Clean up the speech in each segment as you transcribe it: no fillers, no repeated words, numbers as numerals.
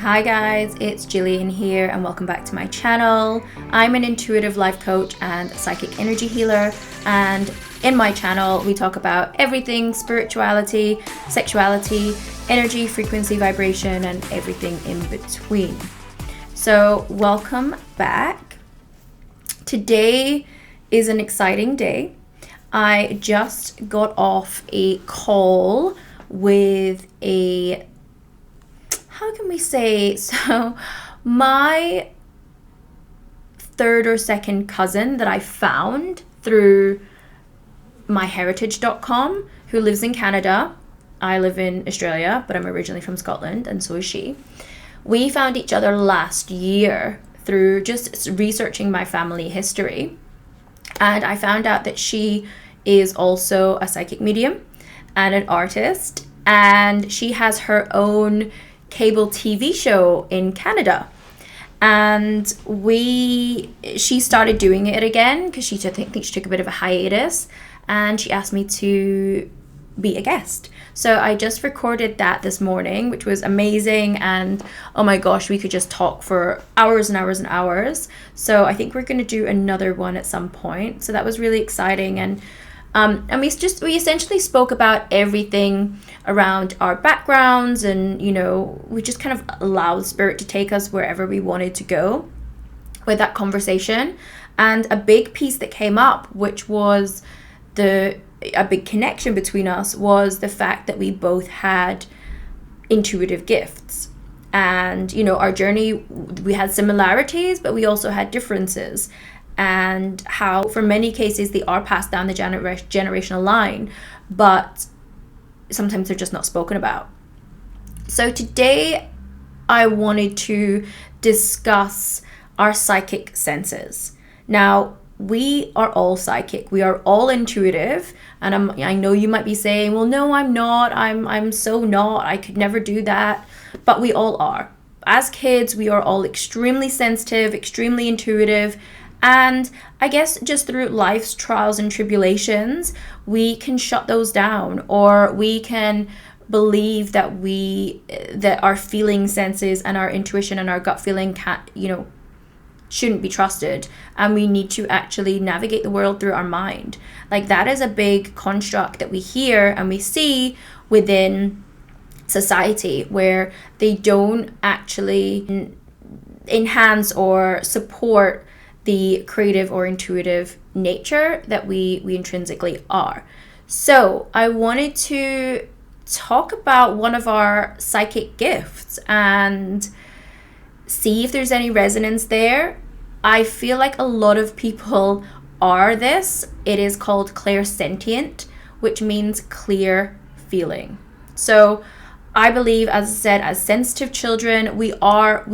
Hi guys, it's Jillian here and welcome back to my channel. I'm an intuitive life coach and psychic energy healer, and in my channel we talk about everything spirituality, sexuality, energy, frequency, vibration, and everything in between. So welcome back. Today is an exciting day. I just got off a call with my third or second cousin that I found through myheritage.com, who lives in Canada. I live in Australia, but I'm originally from Scotland, and so is she. We found each other last year through just researching my family history, and I found out that she is also a psychic medium and an artist, and she has her own cable TV show in Canada. And she started doing it again because I think she took a bit of a hiatus, and she asked me to be a guest. So I just recorded that this morning, which was amazing, and oh my gosh, we could just talk for hours and hours and hours. So I think we're going to do another one at some point. So that was really exciting, and we essentially spoke about everything around our backgrounds, and we just kind of allowed spirit to take us wherever we wanted to go with that conversation. And a big piece that came up, which was a big connection between us, was the fact that we both had intuitive gifts. And our journey, we had similarities, but we also had differences, and how for many cases they are passed down the generational line, but sometimes they're just not spoken about. So today I wanted to discuss our psychic senses. Now, we are all psychic, we are all intuitive, and I know you might be saying, well, no, I'm not, I'm so not, I could never do that, but we all are. As kids, we are all extremely sensitive, extremely intuitive. And I guess just through life's trials and tribulations, we can shut those down, or we can believe that our feeling senses and our intuition and our gut feeling shouldn't be trusted, and we need to actually navigate the world through our mind. Like, that is a big construct that we hear and we see within society, where they don't actually enhance or support the creative or intuitive nature that we intrinsically are. So I wanted to talk about one of our psychic gifts and see if there's any resonance there. I feel like a lot of people are this. It is called Clairsentient, which means clear feeling. So I believe, as I said, as sensitive children, we are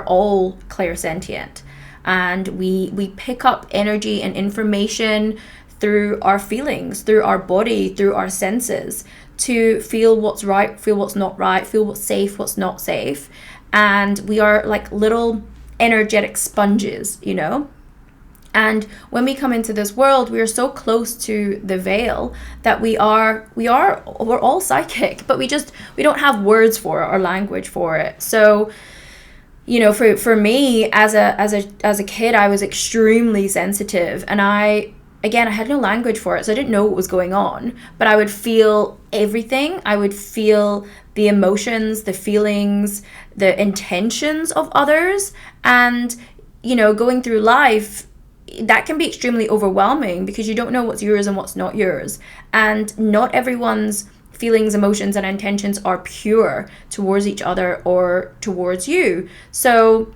all clairsentient. And we pick up energy and information through our feelings, through our body, through our senses, to feel what's right, feel what's not right, feel what's safe, what's not safe. And we are like little energetic sponges, And when we come into this world, we are so close to the veil that we're all psychic, but we don't have words for it or language for it. So for me, as a kid, I was extremely sensitive, and I had no language for it, so I didn't know what was going on, but I would feel everything. I would feel the emotions, the feelings, the intentions of others, and going through life, that can be extremely overwhelming because you don't know what's yours and what's not yours, and not everyone's feelings, emotions, and intentions are pure towards each other or towards you. So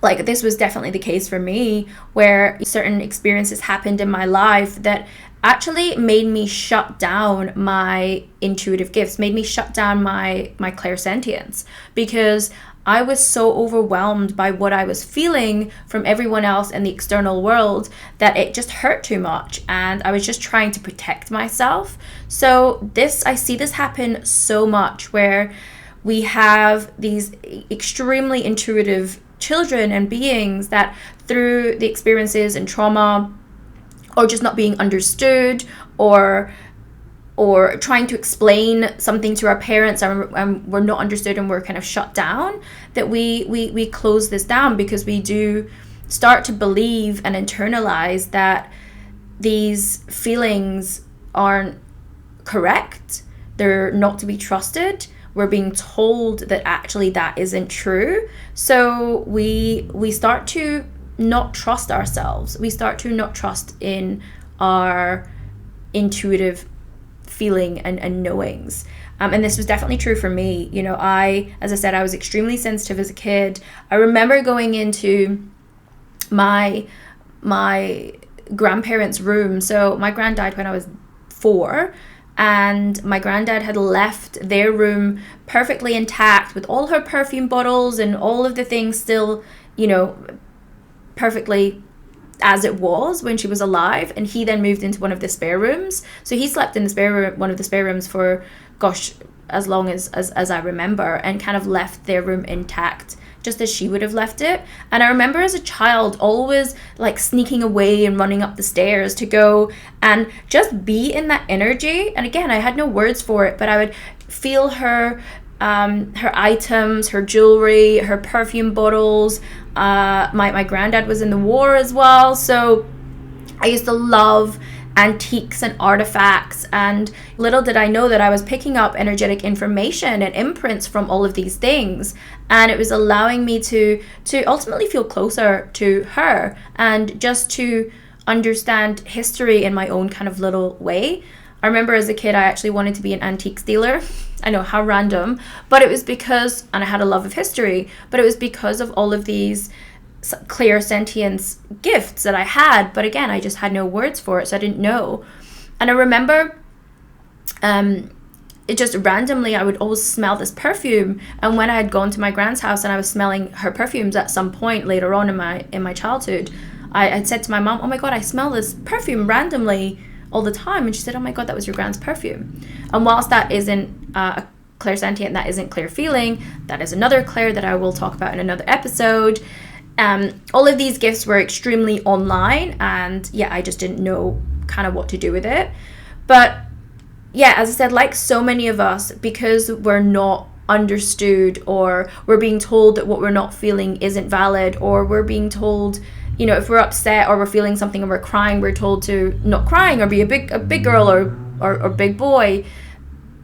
like, this was definitely the case for me, where certain experiences happened in my life that actually made me shut down my intuitive gifts, made me shut down my clairsentience, because I was so overwhelmed by what I was feeling from everyone else in the external world that it just hurt too much, and I was just trying to protect myself. So I see this happen so much, where we have these extremely intuitive children and beings that, through the experiences and trauma, or just not being understood, or or trying to explain something to our parents, and we're not understood and we're kind of shut down, that we close this down, because we do start to believe and internalize that these feelings aren't correct, they're not to be trusted. We're being told that actually that isn't true. So we start to not trust ourselves. We start to not trust in our intuitive feeling and knowings. And this was definitely true for me. You know, as I said, I was extremely sensitive as a kid. I remember going into my grandparents' room. So my grand died when I was 4, and my granddad had left their room perfectly intact with all her perfume bottles and all of the things still, you know, perfectly as it was when she was alive. And he then moved into one of the spare rooms. So he slept in the spare room, one of the spare rooms, for gosh, as long as I remember, and kind of left their room intact, just as she would have left it. And I remember as a child always like sneaking away and running up the stairs to go and just be in that energy. And again, I had no words for it, but I would feel her items, her jewelry, her perfume bottles. My granddad was in the war as well, so I used to love antiques and artifacts, and little did I know that I was picking up energetic information and imprints from all of these things, and it was allowing me to ultimately feel closer to her and just to understand history in my own kind of little way. I remember as a kid I actually wanted to be an antiques dealer. I know, how random, but it was because, and I had a love of history, but it was because of all of these Clairsentience gifts that I had. But again, I just had no words for it, so I didn't know. And I remember it just randomly, I would always smell this perfume, and when I had gone to my grand's house and I was smelling her perfumes at some point later on in my childhood, I had said to my mom, oh my god, I smell this perfume randomly all the time. And she said, oh my god, that was your grand's perfume. And whilst that isn't a clairsentient, that isn't clear feeling, that is another Claire that I will talk about in another episode. All of these gifts were extremely online, and yeah, I just didn't know kind of what to do with it. But yeah, as I said, like so many of us, because we're not understood, or we're being told that what we're not feeling isn't valid, or we're being told, you know, if we're upset or we're feeling something and we're crying, we're told to not crying or be a big girl or big boy.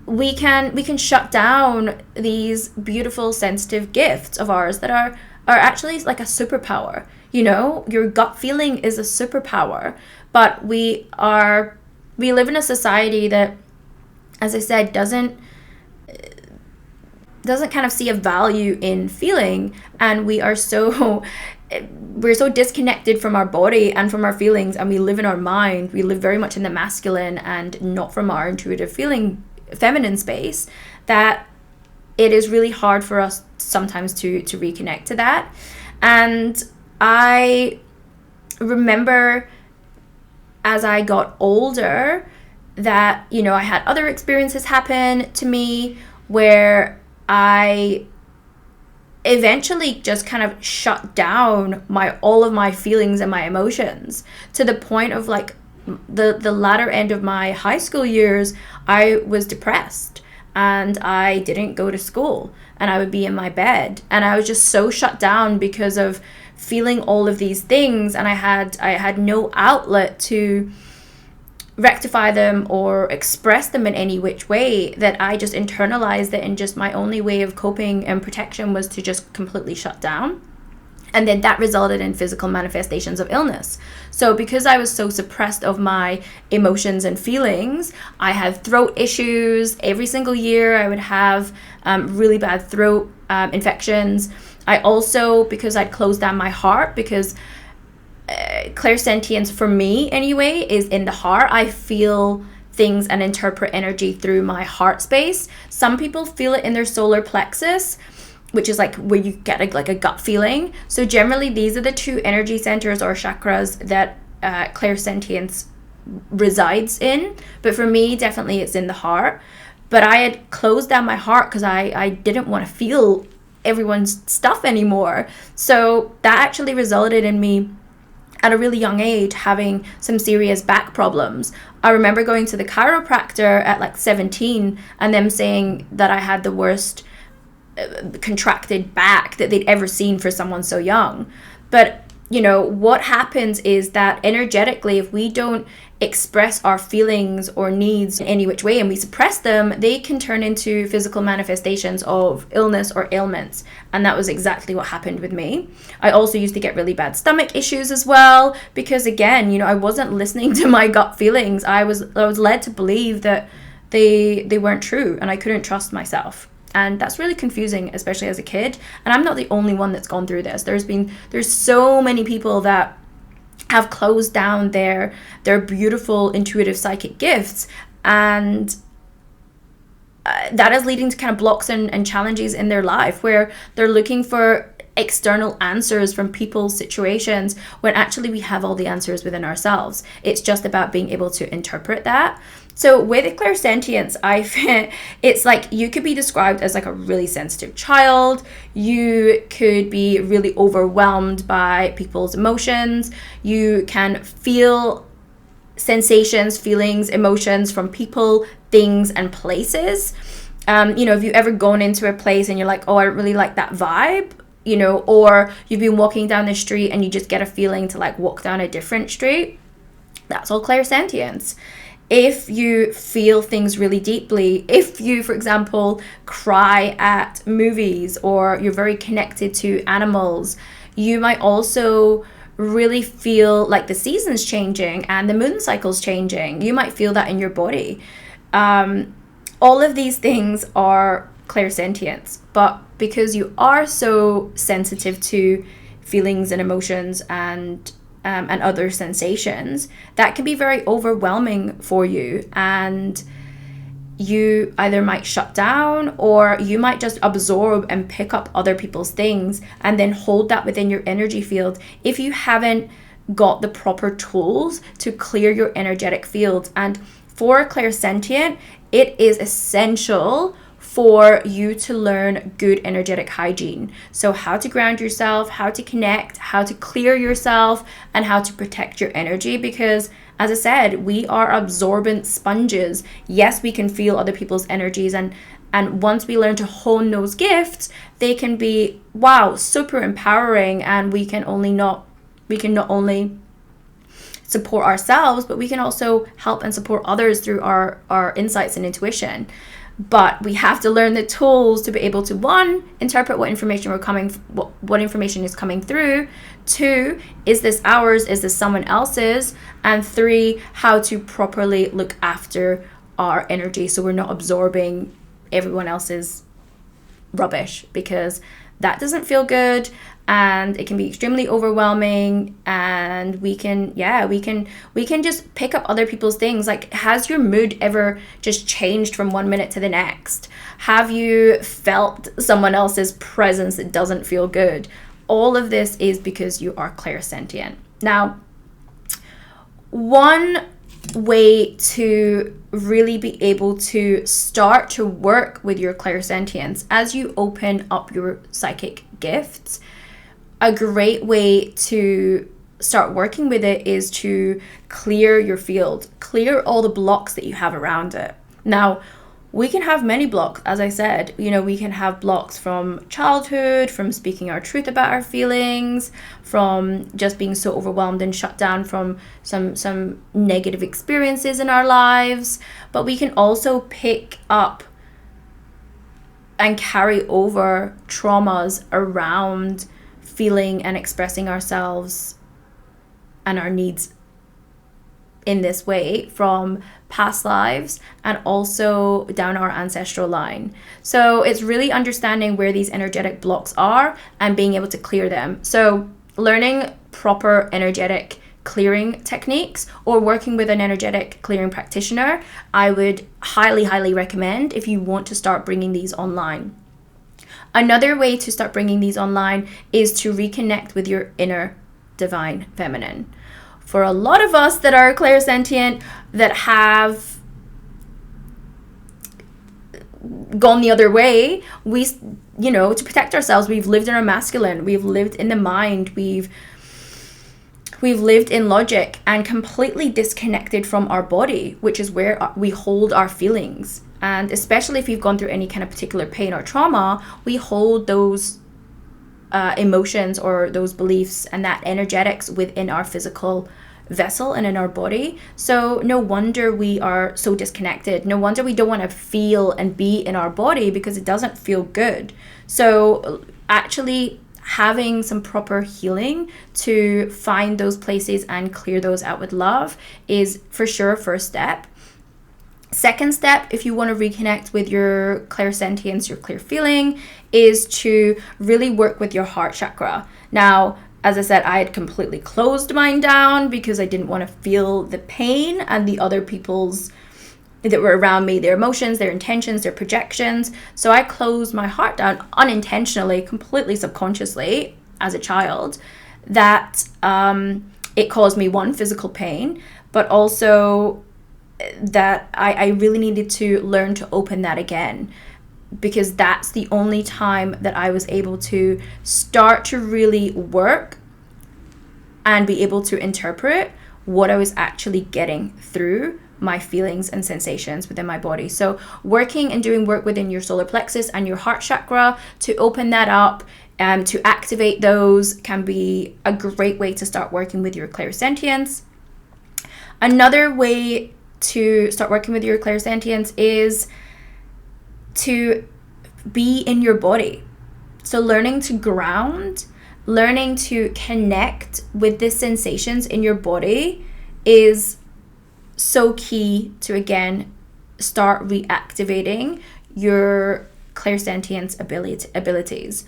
We can shut down these beautiful sensitive gifts of ours that are actually like a superpower. You know, your gut feeling is a superpower, but we live in a society that, as I said, doesn't kind of see a value in feeling, and we're so disconnected from our body and from our feelings, and we live in our mind. We live very much in the masculine and not from our intuitive feeling feminine space, that it is really hard for us sometimes to reconnect to that. And I remember as I got older that, you know, I had other experiences happen to me where I eventually just kind of shut down all of my feelings and my emotions, to the point of like the latter end of my high school years. I was depressed and I didn't go to school, and I would be in my bed, and I was just so shut down because of feeling all of these things, and I had no outlet to rectify them or express them in any which way, that I just internalized it, and just my only way of coping and protection was to just completely shut down. And then that resulted in physical manifestations of illness. So because I was so suppressed of my emotions and feelings, I had throat issues every single year. I would have really bad throat infections. I also, because I'd closed down my heart, because clairsentience for me anyway is in the heart. I feel things and interpret energy through my heart space. Some people feel it in their solar plexus, which is like where you get a gut feeling. So generally these are the two energy centers or chakras that clairsentience resides in. But for me, definitely it's in the heart. But I had closed down my heart because I didn't want to feel everyone's stuff anymore. So that actually resulted in me at a really young age having some serious back problems. I remember going to the chiropractor at like 17 and them saying that I had the worst contracted back that they'd ever seen for someone so young. But you know, what happens is that energetically, if we don't express our feelings or needs in any which way and we suppress them, they can turn into physical manifestations of illness or ailments. And that was exactly what happened with me. I also used to get really bad stomach issues as well, because again, you know, I wasn't listening to my gut feelings. I was led to believe that they weren't true, and I couldn't trust myself. And that's really confusing, especially as a kid. And I'm not the only one that's gone through this. There's so many people that have closed down their beautiful intuitive psychic gifts, and that is leading to kind of blocks and challenges in their life where they're looking for external answers from people's situations when actually we have all the answers within ourselves. It's just about being able to interpret that. So with Clairsentience, it's like you could be described as like a really sensitive child. You could be really overwhelmed by people's emotions. You can feel sensations, feelings, emotions from people, things, and places. You know, if you've ever gone into a place and you're like, oh, I don't really like that vibe, you know, or you've been walking down the street and you just get a feeling to like walk down a different street, that's all Clairsentience. If you feel things really deeply, if you, for example, cry at movies, or you're very connected to animals, you might also really feel like the seasons changing and the moon cycles changing. You might feel that in your body. All of these things are Clairsentience, but because you are so sensitive to feelings and emotions and other sensations, that can be very overwhelming for you, and you either might shut down, or you might just absorb and pick up other people's things and then hold that within your energy field if you haven't got the proper tools to clear your energetic fields. And for Clairsentient, it is essential for you to learn good energetic hygiene. So how to ground yourself, how to connect, how to clear yourself, and how to protect your energy. Because as I said, we are absorbent sponges. Yes, we can feel other people's energies, and once we learn to hone those gifts, they can be, wow, super empowering, and we can not only support ourselves, but we can also help and support others through our insights and intuition. But we have to learn the tools to be able to, one, interpret what information what information is coming through. Two, is this ours? Is this someone else's? And three, how to properly look after our energy so we're not absorbing everyone else's rubbish, because that doesn't feel good, and it can be extremely overwhelming, and we can just pick up other people's things. Like, has your mood ever just changed from 1 minute to the next? Have you felt someone else's presence that doesn't feel good? All of this is because you are clairsentient. Now, one way to really be able to start to work with your clairsentience as you open up your psychic gifts, a great way to start working with it is to clear your field, clear all the blocks that you have around it. Now, we can have many blocks, as I said. You know, we can have blocks from childhood, from speaking our truth about our feelings, from just being so overwhelmed and shut down from some negative experiences in our lives. But we can also pick up and carry over traumas around feeling and expressing ourselves and our needs in this way from past lives and also down our ancestral line. So it's really understanding where these energetic blocks are and being able to clear them. So learning proper energetic clearing techniques or working with an energetic clearing practitioner, I would highly recommend if you want to start bringing these online. Another way to start bringing these online is to reconnect with your inner divine feminine. For a lot of us that are clairsentient, that have gone the other way, we, to protect ourselves, we've lived in our masculine, we've lived in the mind, we've we've lived in logic and completely disconnected from our body, which is where we hold our feelings. And especially if you've gone through any kind of particular pain or trauma, we hold those emotions or those beliefs and that energetics within our physical vessel and in our body. So no wonder we are so disconnected. No wonder we don't want to feel and be in our body, because it doesn't feel good. So actually having some proper healing to find those places and clear those out with love is for sure a first step. Second step, if you want to reconnect with your clairsentience, your clear feeling, is to really work with your heart chakra. Now, as I said, I had completely closed mine down because I didn't want to feel the pain and the other people's that were around me, their emotions, their intentions, their projections. So I closed my heart down unintentionally, completely subconsciously as a child. That it caused me, one, physical pain, but also that I really needed to learn to open that again, because that's the only time that I was able to start to really work and be able to interpret what I was actually getting through my feelings and sensations within my body. So working and doing work within your solar plexus and your heart chakra to open that up, to activate those, can be a great way to start working with your clairsentience. Another way to start working with your clairsentience is to be in your body. So learning to ground, learning to connect with the sensations in your body is so key to, again, start reactivating your clairsentience abilities.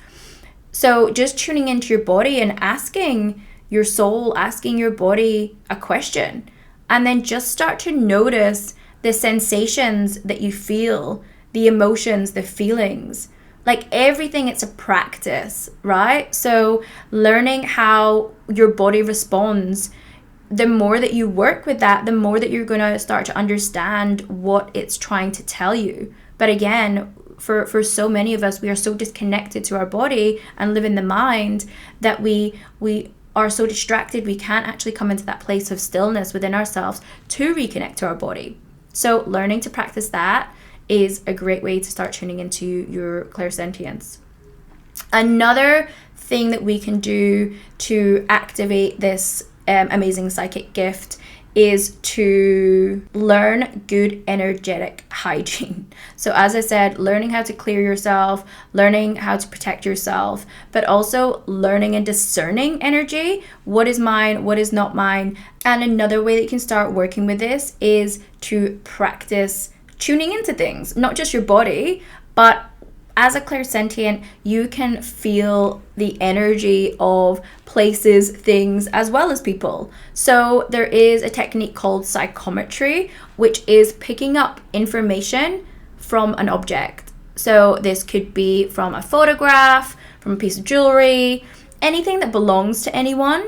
So just tuning into your body and asking your soul, asking your body a question, and then just start to notice the sensations that you feel, the emotions, the feelings. Like everything, it's a practice, right? So learning how your body responds, the more that you work with that, the more that you're going to start to understand what it's trying to tell you. But again, for so many of us, we are so disconnected to our body and live in the mind that we are so distracted, we can't actually come into that place of stillness within ourselves to reconnect to our body. So learning to practice that is a great way to start tuning into your clairsentience. Another thing that we can do to activate this amazing psychic gift is to learn good energetic hygiene. So as I said, learning how to clear yourself, learning how to protect yourself, but also learning and discerning energy. What is mine? What is not mine? And another way that you can start working with this is to practice tuning into things, not just your body, but as a clairsentient, you can feel the energy of places, things, as well as people. So there is a technique called psychometry, which is picking up information from an object. So this could be from a photograph, from a piece of jewelry, anything that belongs to anyone.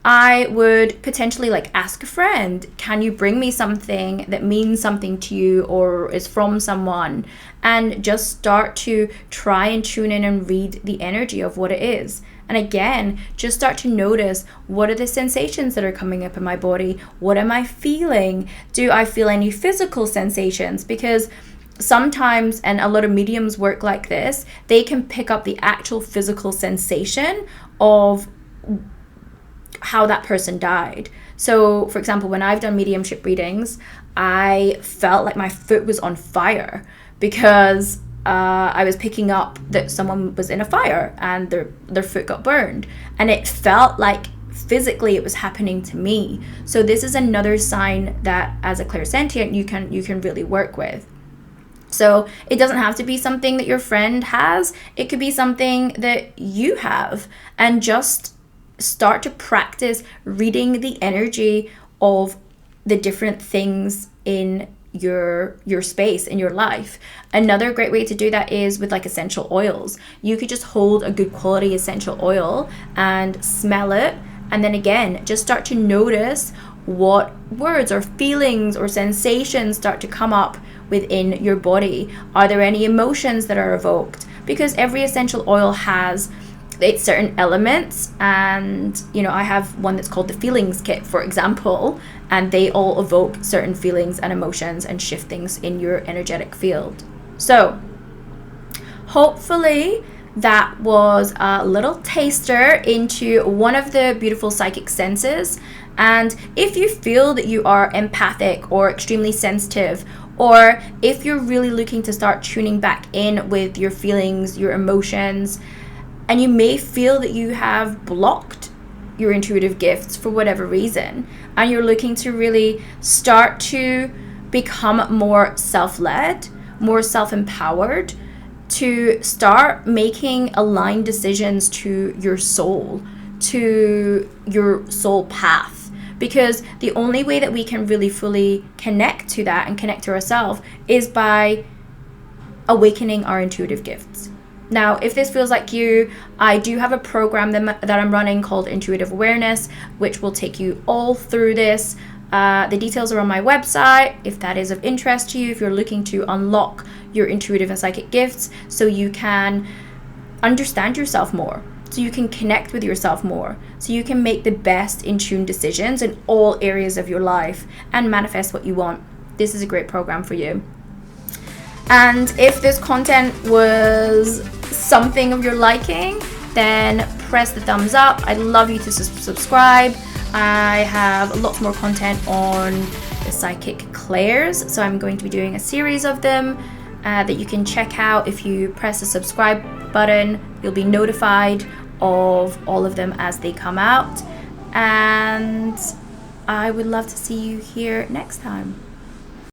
I would potentially ask a friend, can you bring me something that means something to you or is from someone? And just start to try and tune in and read the energy of what it is. And again, just start to notice, what are the sensations that are coming up in my body? What am I feeling? Do I feel any physical sensations? Because sometimes, and a lot of mediums work like this, they can pick up the actual physical sensation of how that person died. So for example, when I've done mediumship readings, I felt like my foot was on fire because I was picking up that someone was in a fire and their foot got burned, and it felt like physically it was happening to me. So this is another sign that as a clairsentient you can really work with. So it doesn't have to be something that your friend has, it could be something that you have, and just start to practice reading the energy of the different things in your space, in your life. Another great way to do that is with essential oils. You could just hold a good quality essential oil and smell it, and then again just start to notice what words or feelings or sensations start to come up within your body. Are there any emotions that are evoked? Because every essential oil has it's certain elements, and I have one that's called the feelings kit, for example, and they all evoke certain feelings and emotions and shift things in your energetic field. So hopefully that was a little taster into one of the beautiful psychic senses. And if you feel that you are empathic or extremely sensitive, or if you're really looking to start tuning back in with your feelings, your emotions, and you may feel that you have blocked your intuitive gifts for whatever reason, and you're looking to really start to become more self-led, more self-empowered, to start making aligned decisions to your soul path. Because the only way that we can really fully connect to that and connect to ourselves is by awakening our intuitive gifts. Now, if this feels like you, I do have a program that I'm running called Intuitive Awareness, which will take you all through this. The details are on my website if that is of interest to you, if you're looking to unlock your intuitive and psychic gifts so you can understand yourself more, so you can connect with yourself more, so you can make the best in tune decisions in all areas of your life and manifest what you want. This is a great program for you. And if this content was something of your liking, then press the thumbs up. I'd love you to subscribe. I have lots more content on the psychic clairs, so I'm going to be doing a series of them that you can check out. If you press the subscribe button, you'll be notified of all of them as they come out, and I would love to see you here next time.